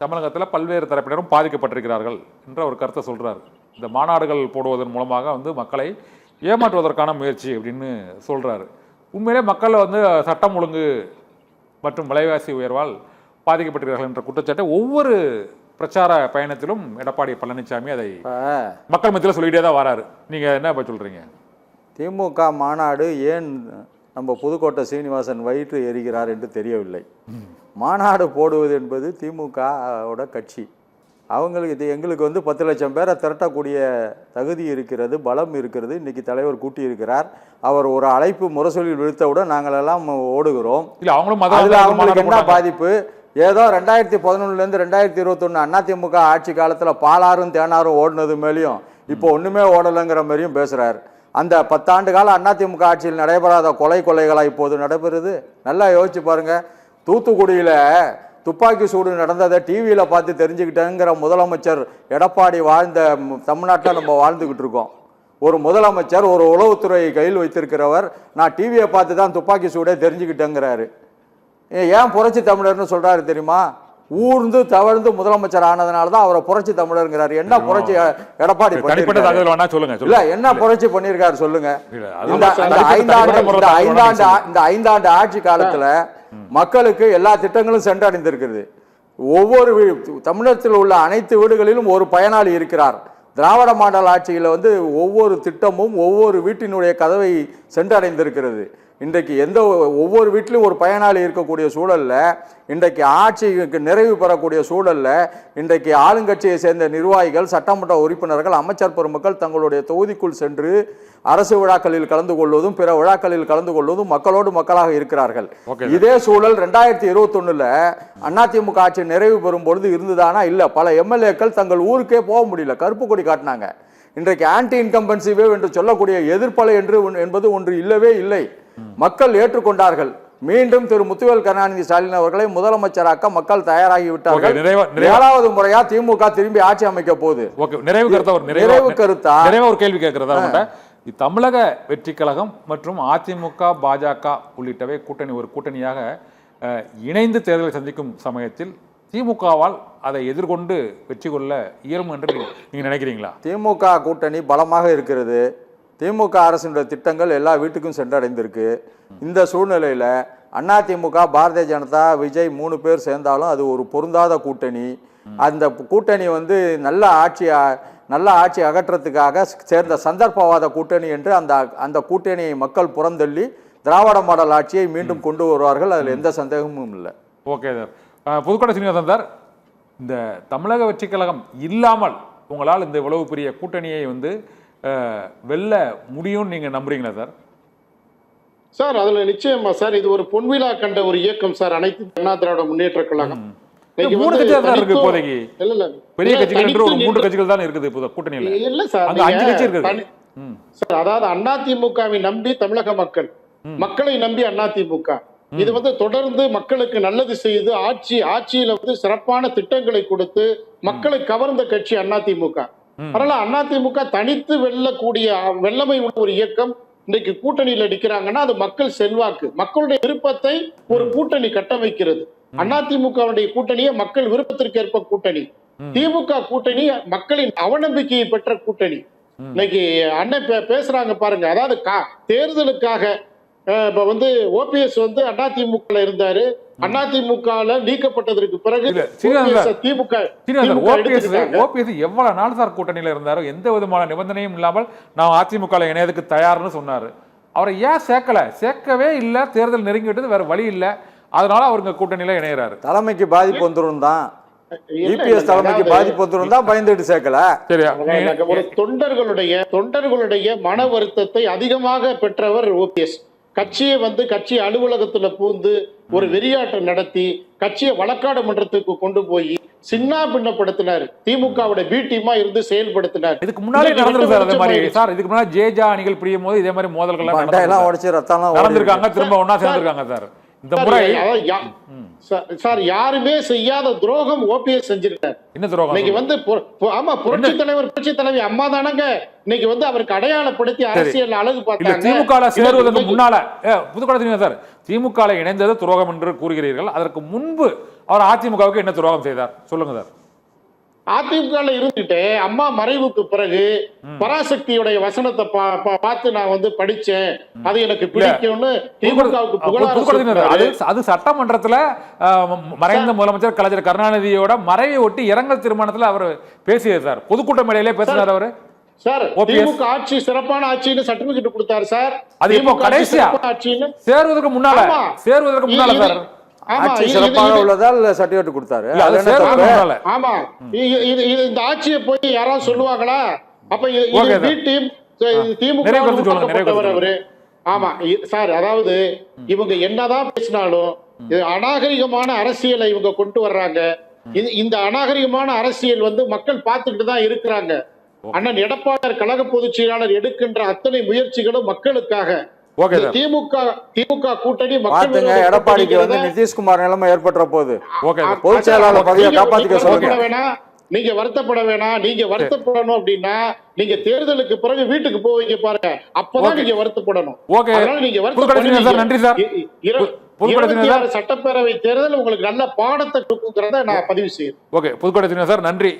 தமிழகத்தில் பல்வேறு தரப்பினரும் பாதிக்கப்பட்டிருக்கிறார்கள் என்ற ஒரு கருத்தை சொல்றாரு. இந்த மாநாடுகள் போடுவதன் மூலமாக வந்து மக்களை ஏமாற்றுவதற்கான முயற்சி அப்படின்னு சொல்றாரு. உண்மையிலே மக்கள் வந்து சட்டம் ஒழுங்கு மற்றும் விலைவாசி உயர்வால் பாதிக்கப்பட்டிருக்கிறார்கள் என்ற குற்றச்சாட்டை ஒவ்வொரு பிரச்சார பயணத்திலும் எடப்பாடி பழனிசாமி அதை மக்கள் மத்தியில் சொல்லிட்டே தான் வராரு. நீங்க என்ன சொல்றீங்க? திமுக மாநாடு ஏன் நம்ம புதுக்கோட்டை சீனிவாசன் வயிற்று எரிகிறார் என்று தெரியவில்லை. மாநாடு போடுவது என்பது திமுகவோட கட்சி. அவங்களுக்கு எங்களுக்கு வந்து 10 லட்சம் பேரை திரட்டக்கூடிய தகுதி இருக்கிறது, பலம் இருக்கிறது. இன்னைக்கு தலைவர் கூட்டியிருக்கிறார். அவர் ஒரு அழைப்பு முரசொலியில் விழுத்தவுடன் நாங்கள் எல்லாம் ஓடுகிறோம். அவங்களுக்கு என்ன பாதிப்பு? ஏதோ 2011 2021 அதிமுக ஆட்சி காலத்தில் பாலாறும் தேனாரும் ஓடினது மேலேயும் இப்போ ஒன்றுமே ஓடலைங்கிற மாதிரியும் பேசுகிறார். அந்த 10 ஆண்டு கால அதிமுக ஆட்சியில் நடைபெறாத கொலைகளாக இப்போது நடைபெறுது. நல்லா யோசிச்சு பாருங்க. தூத்துக்குடியில் துப்பாக்கி சூடு நடந்ததை டிவியில் பார்த்து தெரிஞ்சுக்கிட்டேங்கிற முதலமைச்சர் எடப்பாடி வாழ்ந்த தமிழ்நாட்டில் நம்ம வாழ்ந்துக்கிட்டு இருக்கோம். ஒரு முதலமைச்சர் ஒரு உளவுத்துறை கையில் வைத்திருக்கிறவர் நான் டிவியை பார்த்து தான் துப்பாக்கி சூடே தெரிஞ்சுக்கிட்டேங்கிறாரு. ஏன் புரட்சி தமிழர்னு சொல்றாரு தெரியுமா? ஊர்ந்து தவழ்ந்து முதலமைச்சர் ஆனதுனால தான் அவரை புரட்சி தமிழருங்கிறாரு. என்ன புரட்சி எடப்பாடி இல்ல என்ன புரட்சி பண்ணிருக்காரு சொல்லுங்க? இந்த 5 ஆண்டு ஆட்சி காலத்துல மக்களுக்கு எல்லா திட்டங்களும் சென்றடைந்திருக்கிறது. ஒவ்வொரு தமிழகத்தில் உள்ள அனைத்து வீடுகளிலும் ஒரு பயனாளி இருக்கிறார். திராவிட மாடல் ஆட்சியில் வந்து ஒவ்வொரு திட்டமும் ஒவ்வொரு வீட்டினுடைய கதவை சென்றடைந்திருக்கிறது. இன்றைக்கு ஒவ்வொரு வீட்டிலும் ஒரு பயனாளி இருக்கக்கூடிய சூழல்ல, இன்றைக்கு ஆட்சிக்கு நிறைவு பெறக்கூடிய சூழல்ல, இன்றைக்கு ஆளுங்கட்சியை சேர்ந்த நிர்வாகிகள், சட்டமன்ற உறுப்பினர்கள், அமைச்சர் பெருமக்கள் தங்களுடைய தொகுதிக்குள் சென்று அரசு விழாக்களில் கலந்து கொள்வதும் பிற விழாக்களில் கலந்து கொள்வதும் மக்களோடு மக்களாக இருக்கிறார்கள். இதே சூழல் 2021 அதிமுக ஆட்சி நிறைவு பெறும் பொழுது இருந்துதானா? இல்ல. பல எம்எல்ஏக்கள் தங்கள் ஊருக்கே போக முடியல, கருப்பு கொடி காட்டினாங்க. இன்றைக்கு ஆன்டி இன்கம்பன்சி வேவ் என்று சொல்லக்கூடிய எதிர்ப்பலை என்பது ஒன்று இல்லவே இல்லை. மக்கள் ஏற்றுக்கொண்டார்கள். மீண்டும் திரு முத்துவேல் கருணாநிதி ஸ்டாலின் அவர்களை முதலமைச்சராக்க மக்கள் தயாராகி விட்டார்கள். 7வது முறையா திமுக திரும்பி ஆட்சி அமைக்க போகுது. நிறைவு கருத்தா ஒரு கேள்வி கேட்கிறதா? தமிழக வெற்றி கழகம் மற்றும் அதிமுக பாஜக உள்ளிட்டவை கூட்டணியாக இணைந்து தேர்தலை சந்திக்கும் சமயத்தில் திமுகவால் அதை எதிர்கொண்டு வெற்றி கொள்ள இயலும் என்று நீங்க நினைக்கிறீங்களா? திமுக கூட்டணி பலமாக இருக்கிறது. திமுக அரசினுடைய திட்டங்கள் எல்லா வீட்டுக்கும் சென்றடைந்திருக்கு. இந்த சூழ்நிலையில் அதிமுக, பாரதிய ஜனதா, விஜய் 3 பேர் சேர்ந்தாலும் அது ஒரு பொருந்தாத கூட்டணி. அந்த கூட்டணி வந்து நல்ல ஆட்சி அகற்றத்துக்காக சேர்ந்த சந்தர்ப்பவாத கூட்டணி என்று அந்த கூட்டணியை மக்கள் புறந்தள்ளி திராவிட மாடல் ஆட்சியை மீண்டும் கொண்டு வருவார்கள். அதில் எந்த சந்தேகமும் இல்லை. Okay sir. Pudukkottai Srinivasan sir, இந்த தமிழக வெற்றி கழகம் இல்லாமல் உங்களால் இந்த இவ்வளவு பெரிய கூட்டணியை வந்து வெல்ல முடியும் நீங்க நம்புறீங்களா சார்? சார் அதுல நிச்சயமா சார், இது ஒரு பொன்விழா கண்ட ஒரு இயக்கம் சார். அனைத்து அண்ணா திராவிட முன்னேற்ற கழகம் 3 கட்சிகள் தான் இருக்கு இப்போதைக்கு. பெரிய கட்சிகள் என்று ஒரு 3 கட்சிகள் தான் இருக்குது இப்போ கூட்டணியில. இல்ல சார், 5 கட்சி இருக்குது சார். அதாவது அதிமுகவை நம்பி தமிழக மக்களை நம்பி அதிமுக இது வந்து தொடர்ந்து மக்களுக்கு நல்லது செய்து ஆட்சியில வந்து சிறப்பான திட்டங்களை கொடுத்து மக்களை கவர்ந்த கட்சி அதிமுக. அதனால அதிமுக தனித்து வெல்லமை உள்ள ஒரு இயக்கம் இன்றைக்கு கூட்டணியில் அடிக்கிறாங்கன்னா அது மக்கள் செல்வாக்கு, மக்களுடைய விருப்பத்தை ஒரு கூட்டணி கட்டமைக்கிறது. அதிமுகவுடைய கூட்டணியை மக்கள் விருப்பத்திற்கு ஏற்ப கூட்டணி. திமுக கூட்டணி மக்களின் அவநம்பிக்கையை பெற்ற கூட்டணி. இன்னைக்கு அண்ணன் பேசுறாங்க பாருங்க. அதாவது தேர்தலுக்காக இப்ப வந்து ஓபிஎஸ் வந்து அதிமுக இருந்தாரு. அதிமுக நீக்கப்பட்டதற்கு பிறகு திமுக எவ்வளவு நாள் சார் கூட்டணியில இருந்தாரோ எந்த விதமான நிபந்தனையும் இல்லாமல் நான் அதிமுக இணையதுக்கு தயார்னு சொன்னாரு. அவரை ஏன் சேர்க்கவே இல்லை? தேர்தல் நெருங்கி விட்டது, வேற வழி இல்லை, அதனால அவருங்க கூட்டணியில இணையறாரு. தலைமைக்கு பாதிப்பு வந்துரும் தான், இபிஎஸ் தலைமைக்கு பாதிப்பு வந்துரும் தான் பயந்துட்டு சேர்க்கல. ஒரு தொண்டர்களுடைய மன வருத்தத்தை அதிகமாக பெற்றவர் ஓபிஎஸ். கட்சியை வந்து கட்சி அலுவலகத்துல பூந்து ஒரு வெறியாட்டம் நடத்தி கட்சியை வழக்காடு மன்றத்துக்கு கொண்டு போய் சின்ன பின்னப்படுத்தினார். திமுகவுடைய பி டீமா இருந்து செயல்படுத்தினார். இதுக்கு முன்னாடி இதுக்கு முன்னாடி ஜேஜா அணிகள் பிரியும் போது இதே மாதிரி மோதல்கள் உடைச்சு ரத்தம் நடந்திருக்காங்க, திரும்ப ஒன்னா சேர்ந்திருக்காங்க சார். இந்த முறை சார் யாருமே செய்யாத துரோகம் ஓபிஎஸ் செஞ்சிருக்காரு. என்ன துரோகம்? இன்னைக்கு வந்து ஆமா புரட்சி தலைவி அம்மா தானங்க இன்னைக்கு வந்து அவருக்கு அடையாளப்படுத்தி அரசியல் அழகு பார்த்தாங்க. திமுக சேருவதற்கு முன்னால புதுக்கோட்டை சார் திமுக இணைந்தது துரோகம் என்று கூறுகிறீர்கள். அதற்கு முன்பு அவர் அதிமுகவுக்கு என்ன துரோகம் செய்தார் சொல்லுங்க சார். அதிமுகல இருந்துட்டு அம்மா மறைவுக்கு பிறகு பராசக்தியுடைய வசனத்தை பார்த்து நான் வந்து படிச்சேன், அது எனக்கு பிடிக்கும்னு திமுகவுக்கு புகழாரம். அது சட்டமன்றத்துல மறைந்த முதலமைச்சர் கலைஞர் கருணாநிதியோட மறைவை ஒட்டி இரங்கல் திருமணத்துல அவர் பேசியது சார். பொதுக்கூட்ட மேடையிலே பேசினார் அவரு. சார் திமுக ஆட்சி சிறப்பான ஆட்சின்னு சர்டிபிகேட் கொடுத்தாரு சார். அது இப்போ கடைசியா சேருவதற்கு முன்னால சார் ஆட்சி சிறப்பாக உள்ளதால் சர்டிபிகேட் கொடுத்தாரு. ஆமா, இந்த ஆட்சியை போய் யாராவது சொல்லுவாங்களா? அப்ப திமுக அவரு. ஆமா சார், அதாவது இவங்க என்னதான் பேசினாலும் அநாகரிகமான அரசியலை இவங்க கொண்டு வர்றாங்க. இந்த அநாகரிகமான அரசியல் வந்து மக்கள் பார்த்துக்கிட்டு தான் இருக்கிறாங்க. அண்ணன் எடப்பாடி கழக பொதுச் செயலாளர் எடுக்கின்ற அத்தனை முயற்சிகளும் மக்களுக்காக. திமுக கூட்டணி எடப்பாடிக்கு வந்து நிதிஷ்குமார் நிலைமை ஏற்பட்ட போது பொதுச் செயலாளர் பதவியை காப்பாத்திக்க சொல்லுங்க. நீங்க வருத்தப்பட வேணாம். நீங்க வருத்தப்படணும் அப்படின்னா நீங்க தேர்தலுக்கு பிறகு வீட்டுக்கு போவீங்க பாருங்க, அப்பதான் நீங்க வருத்தப்படணும். நீங்க வருத்தப்பட சட்டப்பேரவை தேர்தல் உங்களுக்கு நல்ல பாடத்தை கொடுக்குறத நான் பதிவு செய்யறேன். புதுக்கோட்டை சார் நன்றி.